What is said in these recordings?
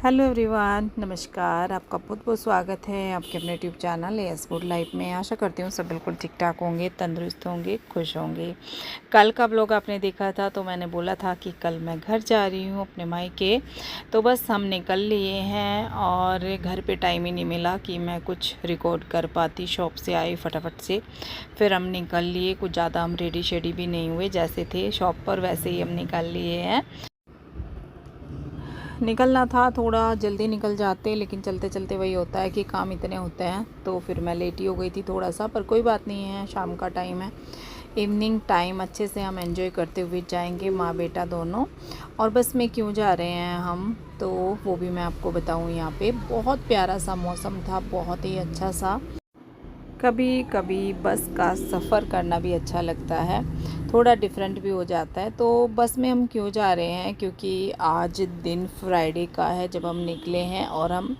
Hello everyone, नमस्कार। आपका बहुत बहुत स्वागत है आपके अपने YouTube channel S good life में। आशा करती हूँ सब बिल्कुल ठीक ठाक होंगे, तंदुरुस्त होंगे, खुश होंगे। कल का व्लॉग आपने देखा था तो मैंने बोला था कि कल मैं घर जा रही हूँ अपने मायके। तो बस हम निकल लिए हैं और घर पे टाइम ही नहीं मिला कि मैं कुछ रिकॉर्ड कर पाती। शॉप से आई फटाफट से, फिर हम निकल लिए। कुछ ज़्यादा हम रेडी शेडी भी नहीं हुए, जैसे थे शॉप पर वैसे ही हम निकल लिए हैं। निकलना था, थोड़ा जल्दी निकल जाते, लेकिन चलते चलते वही होता है कि काम इतने होते हैं, तो फिर मैं लेट ही हो गई थी थोड़ा सा। पर कोई बात नहीं है, शाम का टाइम है, इवनिंग टाइम अच्छे से हम एंजॉय करते हुए जाएंगे, माँ बेटा दोनों। और बस में क्यों जा रहे हैं हम, तो वो भी मैं आपको बताऊँ। यहाँ पे बहुत प्यारा सा मौसम था, बहुत ही अच्छा सा। कभी कभी बस का सफ़र करना भी अच्छा लगता है, थोड़ा डिफरेंट भी हो जाता है। तो बस में हम क्यों जा रहे हैं, क्योंकि आज दिन फ्राइडे का है जब हम निकले हैं, और हम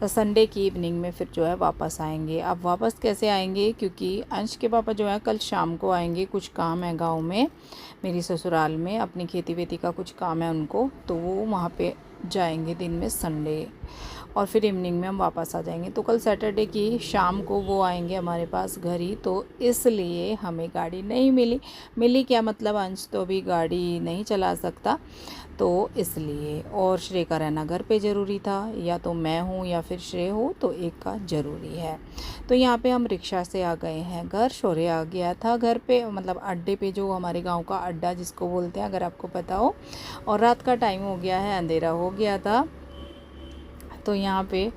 संडे की इवनिंग में फिर जो है वापस आएंगे। अब वापस कैसे आएंगे, क्योंकि अंश के पापा जो है कल शाम को आएंगे। कुछ काम है गांव में, मेरी ससुराल में, अपनी खेती वेती का कुछ काम है उनको, तो वो वहाँ पे जाएंगे दिन में संडे, और फिर इवनिंग में हम वापस आ जाएंगे। तो कल सैटरडे की शाम को वो आएंगे हमारे पास घर ही, तो इसलिए हमें गाड़ी नहीं मिली क्या मतलब, अंश तो अभी गाड़ी नहीं चला सकता, तो इसलिए। और श्रेय का रहना घर पे ज़रूरी था, या तो मैं हूँ या फिर श्रेय हो, तो एक का ज़रूरी है। तो यहाँ पे हम रिक्शा से आ गए हैं घर। शौर्य आ गया था घर पे, मतलब अड्डे पे, जो हमारे गांव का अड्डा जिसको बोलते हैं, अगर आपको पता हो। और रात का टाइम हो गया है, अंधेरा हो गया था, तो यहाँ पे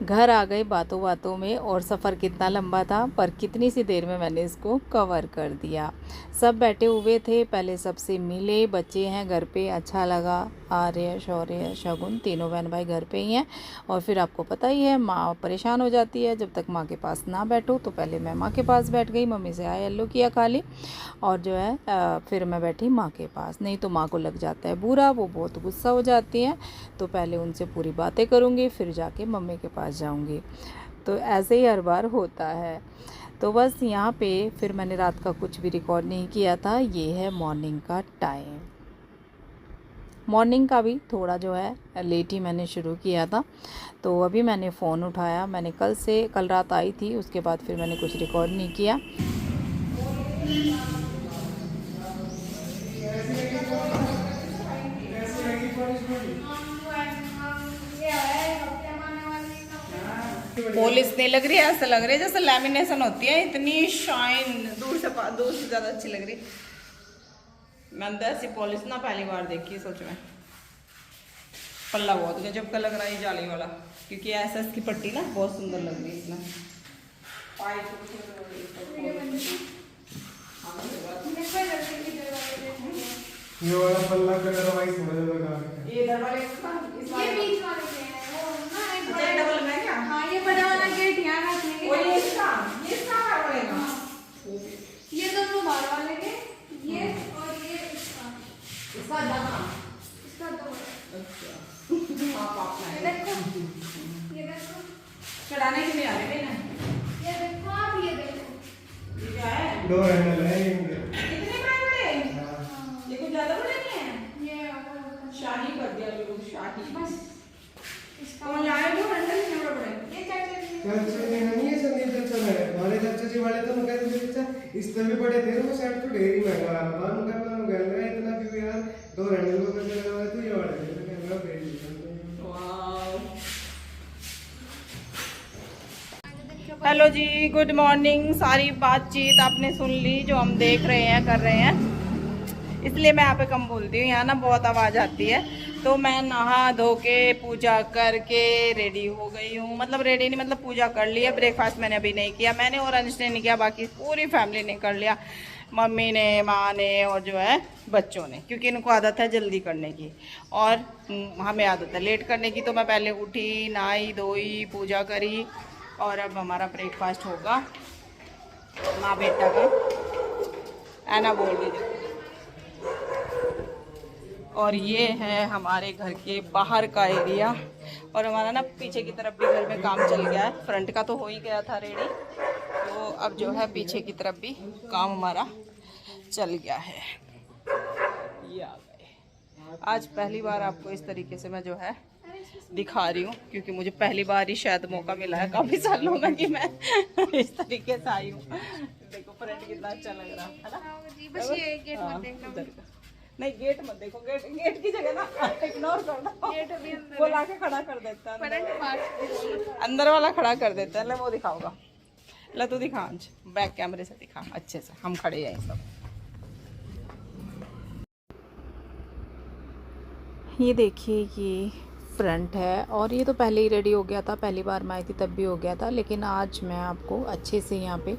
घर आ गए बातों बातों में। और सफ़र कितना लंबा था, पर कितनी सी देर में मैंने इसको कवर कर दिया। सब बैठे हुए थे, पहले सबसे मिले। बच्चे हैं घर पे, अच्छा लगा। आर्य, शौर्य, शगुन, तीनों बहन भाई घर पे ही हैं। और फिर आपको पता ही है, माँ परेशान हो जाती है जब तक माँ के पास ना बैठो। तो पहले मैं माँ के पास बैठ गई, मम्मी से हाय हेलो किया खाली, और जो है फिर मैं बैठी माँ के पास। नहीं तो माँ को लग जाता है बुरा, वो बहुत गुस्सा हो जाती हैं। तो पहले उनसे पूरी बातें करूँगी, फिर जाके मम्मी के पास जाऊँगी। तो ऐसे ही हर बार होता है। तो बस यहाँ पे फिर मैंने रात का कुछ भी रिकॉर्ड नहीं किया था। ये है मॉर्निंग का टाइम। मॉर्निंग का भी थोड़ा जो है लेट ही मैंने शुरू किया था। तो अभी मैंने फ़ोन उठाया, मैंने कल रात आई थी, उसके बाद फिर मैंने कुछ रिकॉर्ड नहीं किया। पॉलिश नहीं लग रही है, ऐसा लग रहा है जैसे लैमिनेशन होती है, इतनी शाइन, दूर से ज़्यादा अच्छी लग रही। मैंने तो ऐसी पॉलिश ना पहली बार देखी सोच में। पल्ला बहुत गजब का लग रहा है जाली वाला, क्योंकि ऐसा इसकी पट्टी ना बहुत सुंदर लग रही है इसमें। ये वाला पल्ला कलर वाइज हो जाएगा। ये इधर वाले ये बीच वाले के हैं, वो ना एक बड़ा डबल में क्या? हाँ, ये बड़ा वाला गेट यहाँ रखने के। और ये इसका पड़ेगा। ये दोनों बाहर वाले के, ये और ये इसका दाना, इसका दो। अच्छा, आप ये देखो चढ़ाने के लिए आ रहे हैं। ये देखो आप, ये देखो ये क्या है, दो हैंडल है इनके। कितने बड़े? ये कुछ ज़्यादा बड़े नहीं है। ये शाही कर दिया बिल्कुल, शाही। बस इसका और लाए वो हैंडल नहीं बड़े, ये चाचा जी नहीं है, संदीप चाचा है हमारे चाचा जी वाले। तो मैं कहते थे चाचा इस तरह भी बड़े थे, वो शायद तो ढेर ही महंगा है। बाहर उनका प्लान गल रहा है इतना भी यार, दो हैंडल को कैसे लगा है, तो ये वाले थे कैमरा पे ही। हेलो जी, गुड मॉर्निंग। सारी बातचीत आपने सुन ली जो हम देख रहे हैं, कर रहे हैं, इसलिए मैं यहाँ पे कम बोलती हूँ, यहाँ ना बहुत आवाज़ आती है। तो मैं नहा धो के पूजा करके रेडी हो गई हूँ, मतलब रेडी नहीं, मतलब पूजा कर लिया। ब्रेकफास्ट मैंने अभी नहीं किया, मैंने और अंश ने नहीं किया, बाकी पूरी फैमिली ने कर लिया, मम्मी ने, माँ ने, और जो है बच्चों ने, क्योंकि इनको आदत है जल्दी करने की और हमें आदत है लेट करने की। तो मैं पहले उठी, नहाई धोई, पूजा करी, और अब हमारा ब्रेकफास्ट होगा माँ बेटा का। ऐना बोल दीजिए। और ये है हमारे घर के बाहर का एरिया, और हमारा ना पीछे की तरफ भी घर में काम चल गया है। फ्रंट का तो हो ही गया था रेडी, तो अब जो है पीछे की तरफ भी काम हमारा चल गया है। ये आ गए। आज पहली बार आपको इस तरीके से मैं जो है दिखा रही हूँ, क्योंकि मुझे पहली बार ही शायद मौका मिला है काफ़ी सालों का कि मैं इस तरीके से आई हूँ। देखो फ्रंट कितना अच्छा लग रहा है ना। बस ये गेट मत देखना। उधर का नहीं, गेट मत देखो, गेट की जगह ना इग्नोर कर दो। गेट अभी अंदर वो लाके खड़ा कर देता है, फ्रंट पार्ट अंदर वाला खड़ा कर देता है। ले वो दिखाओगा, ला तू दिखा, आज बैक कैमरे से दिखा अच्छे से, हम खड़े हैं सब। ये देखिए ये फ्रंट है, और ये तो पहले ही रेडी हो गया था, पहली बार मैं आई थी तब भी हो गया था, लेकिन आज मैं आपको अच्छे से यहाँ पे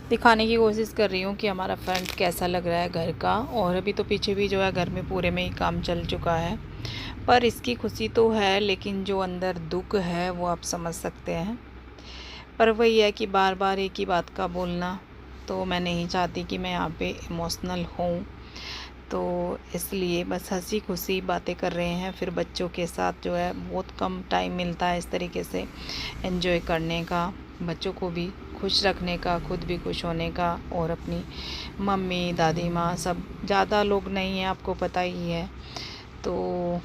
दिखाने की कोशिश कर रही हूँ कि हमारा फ्रंट कैसा लग रहा है घर का। और अभी तो पीछे भी जो है घर में पूरे में ही काम चल चुका है, पर इसकी खुशी तो है, लेकिन जो अंदर दुख है वो आप समझ सकते हैं। पर वही है कि बार बार एक ही बात का बोलना, तो मैं नहीं चाहती कि मैं यहाँ पे इमोशनल हूँ, तो इसलिए बस हंसी खुशी बातें कर रहे हैं। फिर बच्चों के साथ जो है बहुत कम टाइम मिलता है इस तरीके से एंजॉय करने का, बच्चों को भी खुश रखने का, खुद भी खुश होने का, और अपनी मम्मी दादी माँ सब ज़्यादा लोग नहीं हैं, आपको पता ही है। तो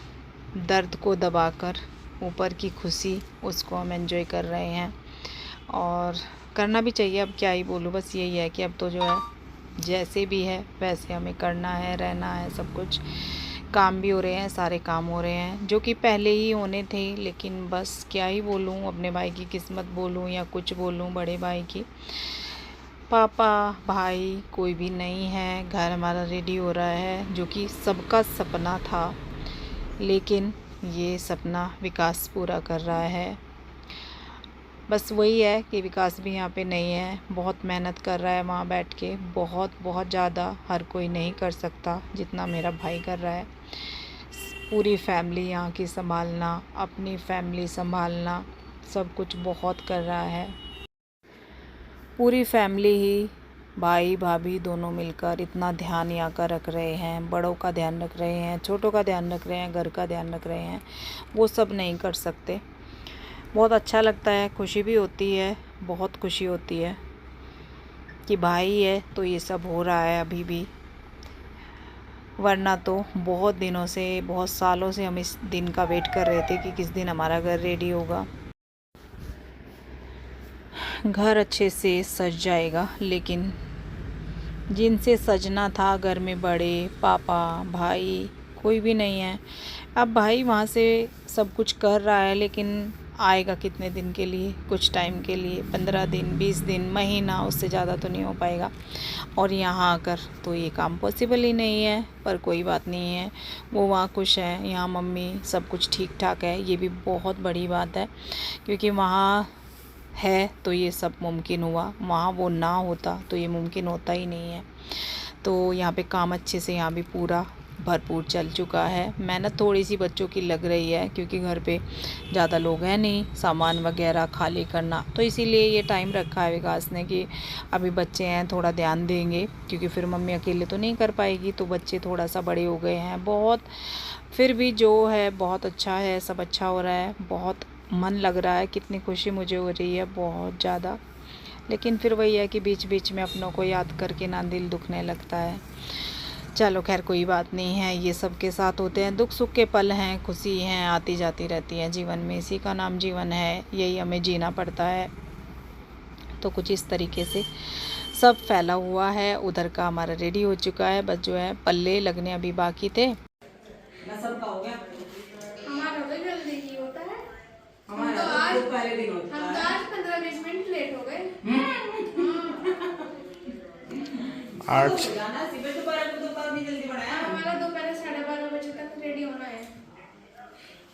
दर्द को दबाकर ऊपर की खुशी उसको हम एंजॉय कर रहे हैं, और करना भी चाहिए। अब क्या ही बोलूँ, बस यही है कि अब तो जो है जैसे भी है वैसे हमें करना है, रहना है, सब कुछ काम भी हो रहे हैं, सारे काम हो रहे हैं जो कि पहले ही होने थे, लेकिन बस क्या ही बोलूँ, अपने भाई की किस्मत बोलूँ या कुछ बोलूँ, बड़े भाई की। पापा भाई कोई भी नहीं है, घर हमारा रेडी हो रहा है, जो कि सबका सपना था, लेकिन ये सपना विकास पूरा कर रहा है। बस वही है कि विकास भी यहाँ पे नहीं है, बहुत मेहनत कर रहा है वहाँ बैठ के, बहुत बहुत ज़्यादा, हर कोई नहीं कर सकता जितना मेरा भाई कर रहा है। पूरी फैमिली यहाँ की संभालना, अपनी फैमिली संभालना, सब कुछ बहुत कर रहा है। पूरी फैमिली ही, भाई भाभी दोनों मिलकर इतना ध्यान यहाँ का रख रहे हैं, बड़ों का ध्यान रख रहे हैं, छोटों का ध्यान रख रहे हैं, घर का ध्यान रख रहे हैं, वो सब नहीं कर सकते। बहुत अच्छा लगता है, खुशी भी होती है, बहुत खुशी होती है कि भाई है तो ये सब हो रहा है अभी भी, वरना तो बहुत दिनों से, बहुत सालों से हम इस दिन का वेट कर रहे थे कि किस दिन हमारा घर रेडी होगा, घर अच्छे से सज जाएगा। लेकिन जिनसे सजना था घर में, बड़े पापा भाई कोई भी नहीं है। अब भाई वहाँ से सब कुछ कर रहा है, लेकिन आएगा कितने दिन के लिए, कुछ टाइम के लिए, 15 दिन 20 दिन, महीना, उससे ज़्यादा तो नहीं हो पाएगा। और यहाँ आकर तो ये काम पॉसिबल ही नहीं है, पर कोई बात नहीं है, वो वहाँ खुश है, यहाँ मम्मी सब कुछ ठीक ठाक है, ये भी बहुत बड़ी बात है, क्योंकि वहाँ है तो ये सब मुमकिन हुआ, वहाँ वो ना होता तो ये मुमकिन होता ही नहीं है। तो यहाँ पे काम अच्छे से यहाँ भी पूरा भरपूर चल चुका है। मेहनत थोड़ी सी बच्चों की लग रही है, क्योंकि घर पे ज़्यादा लोग हैं नहीं, सामान वगैरह खाली करना, तो इसीलिए ये टाइम रखा है विकास ने कि अभी बच्चे हैं, थोड़ा ध्यान देंगे, क्योंकि फिर मम्मी अकेले तो नहीं कर पाएगी, तो बच्चे थोड़ा सा बड़े हो गए हैं बहुत, फिर भी जो है बहुत अच्छा है, सब अच्छा हो रहा है, बहुत मन लग रहा है, कितनी खुशी मुझे हो रही है, बहुत ज़्यादा। लेकिन फिर वही है कि बीच बीच में अपनों को याद करके ना दिल दुखने लगता है। चलो खैर कोई बात नहीं है, ये सब के साथ होते हैं, दुख सुख के पल हैं, खुशी हैं, आती जाती रहती हैं जीवन में, इसी का नाम जीवन है, यही हमें जीना पड़ता है। तो कुछ इस तरीके से सब फैला हुआ है। उधर का हमारा रेडी हो चुका है, बस जो है पल्ले लगने अभी बाकी थे। सब का हो गया, हमारा तो जल्दी ही होता है, हमारा तो आज पहले दिन होता हम तो आज 15-20 मिनट लेट हो गए। 8 हमारा दोपहर 12:30 बजे तक रेडी होना है।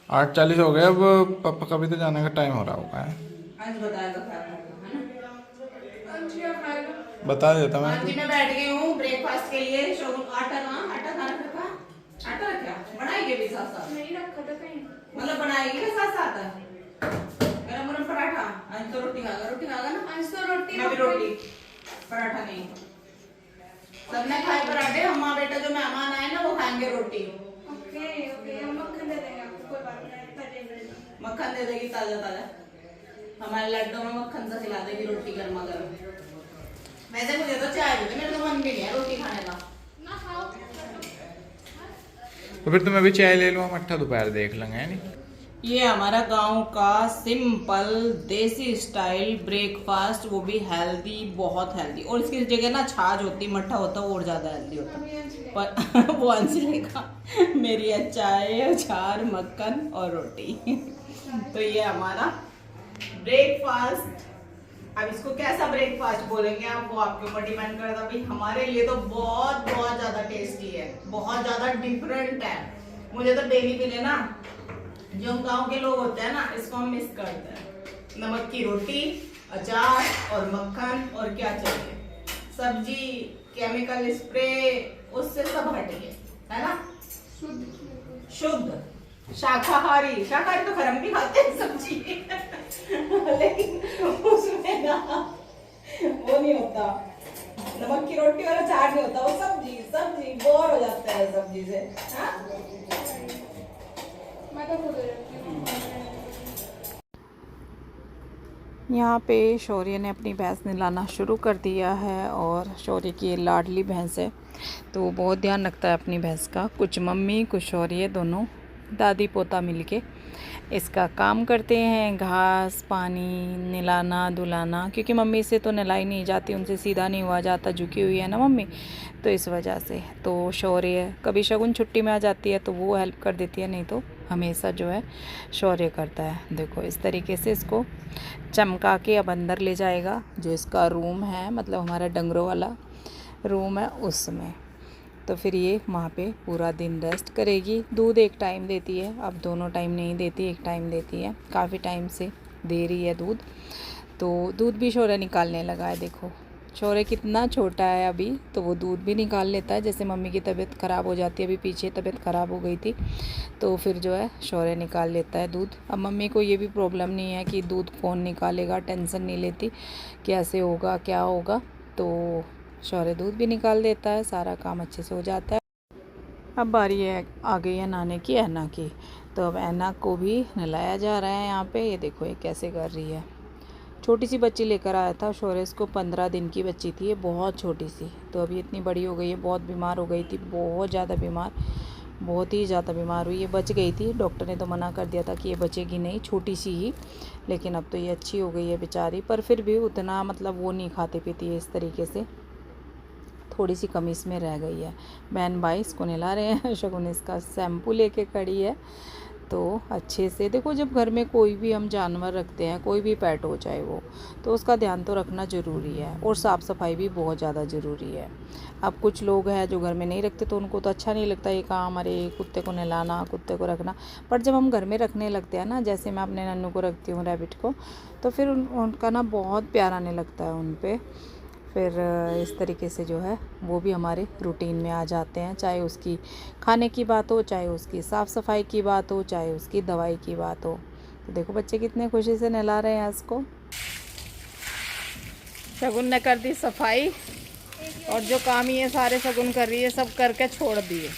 8:40 हो गए, अब पापा का भी तो जाने का टाइम हो रहा होगा। बता देता मैं जी मैं बैठ गई हूँ ब्रेकफास्ट के लिए। आटा खाना रखा, आटा रखा, बनाएगी भी साथ साथ, नहीं रखा था कहीं, मतलब बनाएगी ना साथ साथ, गरम गरम पराठा। आज तो रोटी खागा ना, आज तो रोटी, मैं भी रोटी, पराठा नहीं। सबने खाए पराठे, अम्मा बेटा जो मेहमान आए ना वो खाएंगे रोटी। ओके ओके, हम मक्खन दे देंगे आपको, कोई बात नहीं, मक्खन दे देगी ताजा ताजा, हमारे लड्डू में मक्खन से खिला देगी रोटी गर्मा गर्म। वैसे मुझे तो चाय भी, मेरे तो मन भी नहीं है रोटी खाने का। ना खाओ तो फिर तो मैं भी चाय ले लूँ, मट्ठा दोपहर देख लेंगे, है नहीं? ये हमारा गांव का सिंपल देसी स्टाइल ब्रेकफास्ट, वो भी हेल्दी, बहुत हेल्दी। और इसकी जगह ना छाछ होती, मट्ठा होता, वो और ज़्यादा हेल्दी होता। पर वो अंजलि का मेरी चाय, अचार, मक्खन और रोटी। तो ये हमारा ब्रेकफास्ट। अब इसको कैसा ब्रेकफास्ट बोलेंगे आप, वो आपके ऊपर डिपेंड करता है। भाई हमारे लिए तो बहुत बहुत ज़्यादा टेस्टी है, बहुत ज़्यादा डिफरेंट है। मुझे तो डेली मिले ना, जो गांव के लोग होते हैं ना, इसको हम मिस करते हैं। नमक की रोटी, अचार और मक्खन, और क्या चाहिए, सब्जी, केमिकल स्प्रे, उससे सब हटिए, है ना, शुद्ध शाकाहारी। शाकाहारी तो खैर हम भी खाते हैं सब्जी, लेकिन उसमें ना वो नहीं होता, नमक की रोटी और अचार नहीं होता, वो सब्जी सब्जी बोर हो जाता है सब्जी से। हाँ? मैं तो खुद रखती हूँ। यहाँ पे शौर्य ने अपनी भैंस नहलाना शुरू कर दिया है, और शौर्य की ये लाडली भैंस है, तो बहुत ध्यान रखता है अपनी भैंस का। कुछ मम्मी कुछ शौर्य, दोनों दादी पोता मिलके इसका काम करते हैं, घास पानी, नहलाना धुलाना, क्योंकि मम्मी से तो नहलाई नहीं जाती, उनसे सीधा नहीं हुआ जाता, झुकी हुई है ना मम्मी, तो इस वजह से। तो शौर्य कभी शगुन छुट्टी में आ जाती है तो वो हेल्प कर देती है, नहीं तो हमेशा जो है शौर्य करता है। देखो इस तरीके से इसको चमका के अब अंदर ले जाएगा, जो इसका रूम है, मतलब हमारा डंगरों वाला रूम है उसमें। तो फिर ये वहाँ पे पूरा दिन रेस्ट करेगी। दूध एक टाइम देती है, अब दोनों टाइम नहीं देती, एक टाइम देती है, काफ़ी टाइम से दे रही है दूध। तो दूध भी शौर्य निकालने लगा है। देखो शौर्य कितना छोटा है अभी, तो वो दूध भी निकाल लेता है। जैसे मम्मी की तबीयत ख़राब हो जाती है, अभी पीछे तबीयत ख़राब हो गई थी, तो फिर जो है शौर्य निकाल लेता है दूध। अब मम्मी को ये भी प्रॉब्लम नहीं है कि दूध कौन निकालेगा, टेंशन नहीं लेती कैसे होगा क्या होगा, तो शौर्य दूध भी निकाल देता है, सारा काम अच्छे से हो जाता है। अब बारी है आ गई है नहाने की, ऐना की। तो अब ऐना को भी नहलाया जा रहा है यहाँ पे। ये देखो ये कैसे कर रही है। छोटी सी बच्ची लेकर आया था शौर्य इसको, 15 दिन की बच्ची थी ये, बहुत छोटी सी। तो अभी इतनी बड़ी हो गई है, बहुत बीमार हो गई थी, बहुत ज़्यादा बीमार, बहुत ही ज़्यादा बीमार हुई। ये बच गई थी, डॉक्टर ने तो मना कर दिया था कि ये बचेगी नहीं, छोटी सी ही, लेकिन अब तो ये अच्छी हो गई है बेचारी। पर फिर भी उतना मतलब वो नहीं खाती पीती है इस तरीके से, थोड़ी सी कमी इसमें रह गई है। बहन भाई इसको नहला रहे हैं, शगुन इसका शैम्पू लेके खड़ी है। तो अच्छे से देखो, जब घर में कोई भी हम जानवर रखते हैं, कोई भी पेट हो चाहे वो, तो उसका ध्यान तो रखना ज़रूरी है, और साफ़ सफाई भी बहुत ज़्यादा ज़रूरी है। अब कुछ लोग हैं जो घर में नहीं रखते, तो उनको तो अच्छा नहीं लगता ये काम, अरे कुत्ते को नहलाना, कुत्ते को रखना। पर जब हम घर में रखने लगते हैं ना, जैसे मैं अपने नन्नू को रखती हूँ, रैबिट को, तो फिर उनका ना बहुत प्यार आने लगता है उन पर। फिर इस तरीके से जो है वो भी हमारे रूटीन में आ जाते हैं, चाहे उसकी खाने की बात हो, चाहे उसकी साफ़ सफाई की बात हो, चाहे उसकी दवाई की बात हो। तो देखो बच्चे कितने खुशी से नहला रहे हैं इसको। शगुन ने कर दी सफाई, और जो काम ये सारे शगुन कर रही है सब करके छोड़ दिए।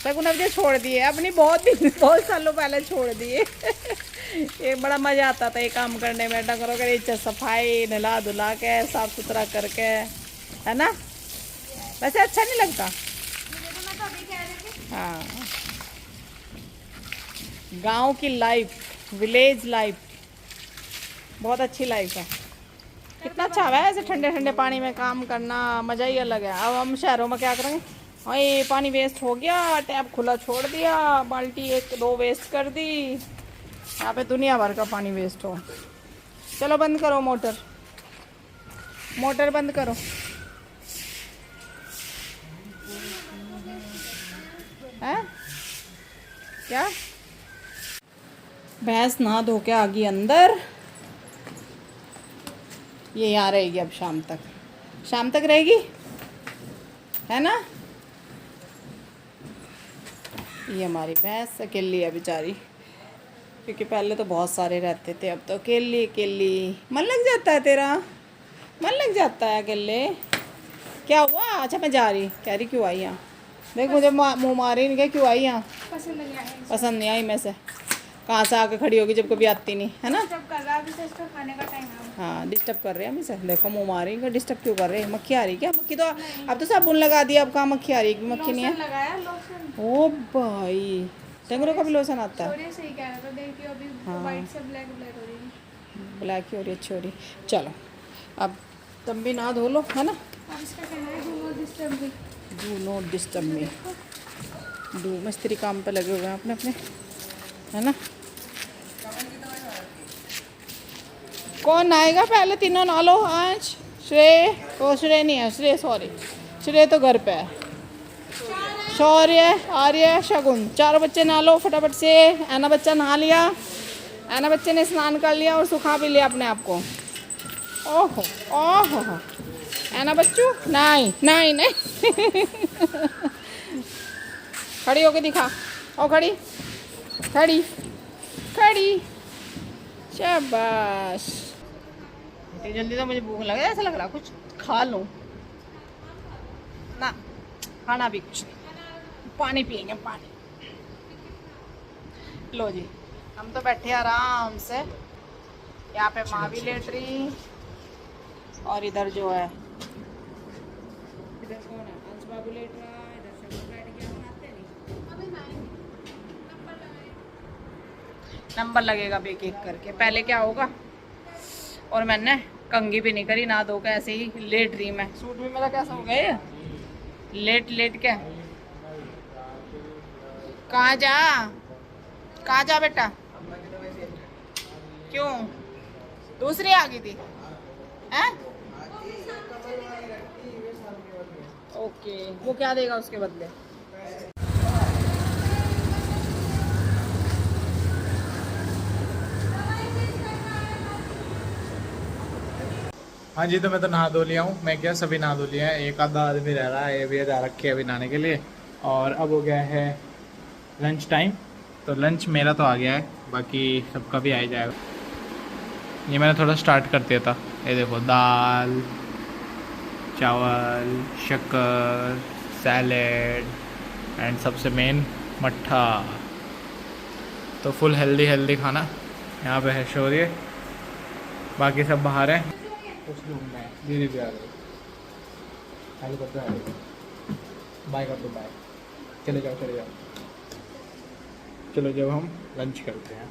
शगुन अब ये छोड़ दिए, अपनी बहुत सालों पहले छोड़ दिए। ये बड़ा मज़ा आता था ये काम करने में, डंगरों के सफाई, नहला धुला के साफ़ सुथरा करके, है ना। वैसे अच्छा नहीं लगता। हाँ, गांव की लाइफ, विलेज लाइफ बहुत अच्छी लाइफ है। कितना अच्छा है ऐसे ठंडे ठंडे पानी में काम करना, मज़ा ही अलग है। अब हम शहरों में क्या करेंगे, हाँ ये पानी वेस्ट हो गया, टैप खुला छोड़ दिया, बाल्टी 1-2 वेस्ट कर दी, यहाँ पे दुनिया भर का पानी वेस्ट हो। चलो बंद करो मोटर, मोटर बंद करो। हैं क्या, भैंस नहा धो के आ गई अंदर, ये यहाँ रहेगी अब शाम तक, शाम तक रहेगी, है ना। ये हमारी भैंस अकेली है बेचारी, क्योंकि पहले तो बहुत सारे रहते थे, अब तो अकेली अकेली। मन लग जाता है तेरा, मन लग जाता है अकेले। क्या हुआ, अच्छा मैं जा रही, कह रही क्यों आई यहाँ, देख मुझे मुँह मारी नहीं, क्या क्यों आई यहाँ, पसंद नहीं आई। मैं से कहाँ से आके खड़ी होगी जब कभी आती नहीं, है ना। खाने का टाइम है। हाँ डिस्टर्ब कर रहे हैं हमें से, देखो मुँह मारी, डिस्टर्ब क्यों कर रहे हैं। मक्खी आ रही क्या, मक्खी तो अब तो साबुन लगा दिया, अब कहाँ मक्खी आ रही है, मक्खी नहीं है। लगाया लोशन। ओ भाई टेंगरों का भी लोशन आता है। शौर्य सही कह रहा था, देखिए अभी हाँ। वाइट से ब्लैक ब्लैक हो रही है। ब्लैक ही हो रही, अच्छी हो रही। चलो अब तुम भी नहा धो लो, है ना। अब इसका कहना है do not disturb me. Do not disturb me. Do मिस्त्री काम पे लगे हुए हैं अपने अपने, है ना। कौन आएगा पहले, तीनों नहा लो आज। श्रेय, वो श्रेय नहीं है, श्रेय सॉरी, श्रेय तो घर पे है। शौर्य, आर्य, शगुन, चारों बच्चे नहा लो फटाफट से। ऐना बच्चा नहा लिया, ऐना बच्चे ने स्नान कर लिया और सुखा भी लिया अपने आप को। ओहो ओहो, ऐना बच्चू, नहीं नहीं नहीं खड़ी होके दिखा, ओ खड़ी खड़ी खड़ी, शाबाश। इतनी जल्दी तो मुझे भूख लगे, ऐसा लग रहा कुछ खा लूं ना, खाना भी कुछ नहीं, पानी पियेंगे पानी। लो जी, हम तो बैठे आराम से, यहाँ पे माँ भी लेट रही और इधर जो है, इधर कौन है, अंश बाबू लेट रहा, इधर शगुन बैठ गया। बनाते नहीं, नंबर लगेगा एक एक करके। पहले क्या होगा, और मैंने कंघी भी नहीं करी, ना धो के ऐसे ही लेट रही मैं। सूट भी मेरा कैसा हो गया, लेट लेट के। कहाँ जा बेटा, क्यों दूसरी आ गई थी हैं? ओके, वो क्या देगा उसके बदले। हाँ जी, तो मैं तो नहा धो लिया हूँ। मैं क्या, सभी नहा धो लिया है, एक आधा आदमी रह रहा है, ये भी जा रखे है अभी नहाने के लिए। और अब हो गया है लंच टाइम, तो लंच मेरा तो आ गया है, बाकी सबका भी आ ही जाएगा। ये मैंने थोड़ा स्टार्ट कर दिया था, ये देखो, दाल चावल शक्कर सैलेड एंड सबसे मेन मट्ठा। तो फुल हेल्दी खाना। यहाँ पे है शौर्य, बाकी सब बाहर हैं। कुछ रूम में धीरे भी आ गए, हेलो करते हैं, बाय कर दो, बाय, चले जाओ चलो जब हम लंच करते हैं।